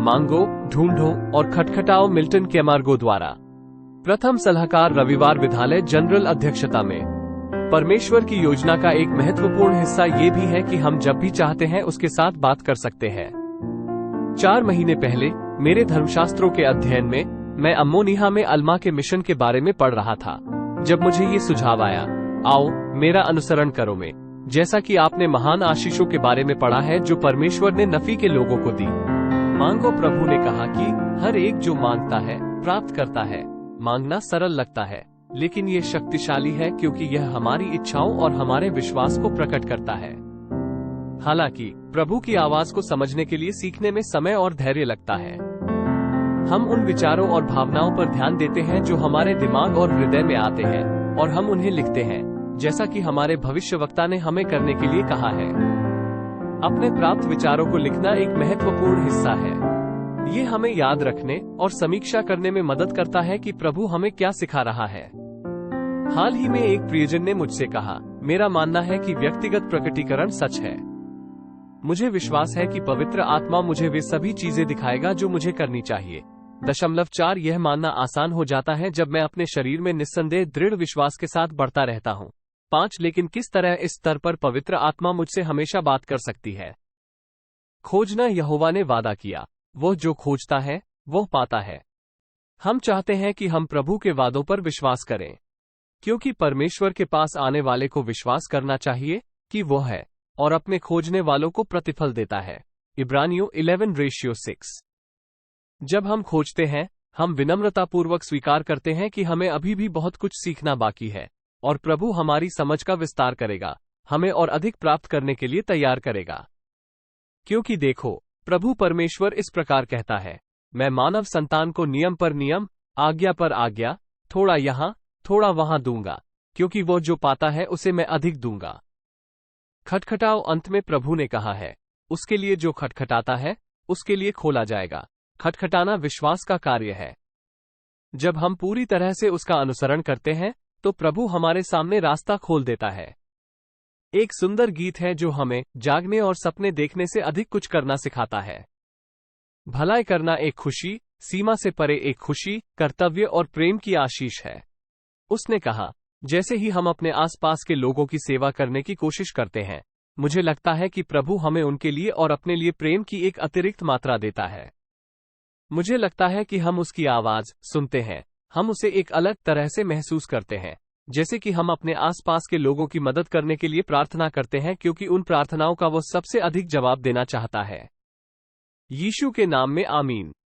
मांगो, ढूंढो और खटखटाओ मिल्टन कैमार्गो द्वारा। प्रथम सलाहकार रविवार विद्यालय जनरल अध्यक्षता में। परमेश्वर की योजना का एक महत्वपूर्ण हिस्सा ये भी है कि हम जब भी चाहते हैं उसके साथ बात कर सकते हैं। 4 महीने पहले मेरे धर्मशास्त्रों के अध्ययन में मैं अम्मोनिया में अल्मा के मिशन के बारे में पढ़ रहा था, जब मुझे ये सुझाव आया, आओ मेरा अनुसरण करो में। जैसा कि आपने महान आशीषों के बारे में पढ़ा है जो परमेश्वर ने नफी के लोगों को दी। मांगो, प्रभु ने कहा कि हर एक जो मांगता है प्राप्त करता है। मांगना सरल लगता है, लेकिन ये शक्तिशाली है क्योंकि यह हमारी इच्छाओं और हमारे विश्वास को प्रकट करता है। हालांकि प्रभु की आवाज को समझने के लिए सीखने में समय और धैर्य लगता है। हम उन विचारों और भावनाओं पर ध्यान देते हैं जो हमारे दिमाग और हृदय में आते हैं, और हम उन्हें लिखते हैं, जैसा कि हमारे भविष्यवक्ता ने हमें करने के लिए कहा है। अपने प्राप्त विचारों को लिखना एक महत्वपूर्ण हिस्सा है। ये हमें याद रखने और समीक्षा करने में मदद करता है कि प्रभु हमें क्या सिखा रहा है। हाल ही में एक प्रियजन ने मुझसे कहा, मेरा मानना है कि व्यक्तिगत प्रकटीकरण सच है। मुझे विश्वास है कि पवित्र आत्मा मुझे वे सभी चीजें दिखाएगा जो मुझे करनी चाहिए। 4 यह मानना आसान हो जाता है जब मैं अपने शरीर में निस्संदेह दृढ़ विश्वास के साथ बढ़ता रहता हूँ। 5 लेकिन किस तरह इस स्तर पर पवित्र आत्मा मुझसे हमेशा बात कर सकती है। खोजना, यहोवा ने वादा किया, वह जो खोजता है वह पाता है। हम चाहते हैं कि हम प्रभु के वादों पर विश्वास करें, क्योंकि परमेश्वर के पास आने वाले को विश्वास करना चाहिए कि वह है और अपने खोजने वालों को प्रतिफल देता है। इब्रानियों 11:6। जब हम खोजते हैं, हम विनम्रतापूर्वक स्वीकार करते हैं कि हमें अभी भी बहुत कुछ सीखना बाकी है, और प्रभु हमारी समझ का विस्तार करेगा, हमें और अधिक प्राप्त करने के लिए तैयार करेगा। क्योंकि देखो, प्रभु परमेश्वर इस प्रकार कहता है, मैं मानव संतान को नियम पर नियम, आज्ञा पर आज्ञा, थोड़ा यहाँ थोड़ा वहां दूंगा, क्योंकि वो जो पाता है उसे मैं अधिक दूंगा। खटखटाओ, अंत में प्रभु ने कहा है, उसके लिए जो खटखटाता है उसके लिए खोला जाएगा। खटखटाना विश्वास का कार्य है। जब हम पूरी तरह से उसका अनुसरण करते हैं तो प्रभु हमारे सामने रास्ता खोल देता है। एक सुंदर गीत है जो हमें जागने और सपने देखने से अधिक कुछ करना सिखाता है। भलाई करना एक खुशी, सीमा से परे एक खुशी, कर्तव्य और प्रेम की आशीष है। उसने कहा, जैसे ही हम अपने आसपास के लोगों की सेवा करने की कोशिश करते हैं, मुझे लगता है कि प्रभु हमें उनके लिए और अपने लिए प्रेम की एक अतिरिक्त मात्रा देता है। मुझे लगता है कि हम उसकी आवाज सुनते हैं, हम उसे एक अलग तरह से महसूस करते हैं, जैसे कि हम अपने आसपास के लोगों की मदद करने के लिए प्रार्थना करते हैं, क्योंकि उन प्रार्थनाओं का वो सबसे अधिक जवाब देना चाहता है। यीशु के नाम में आमीन।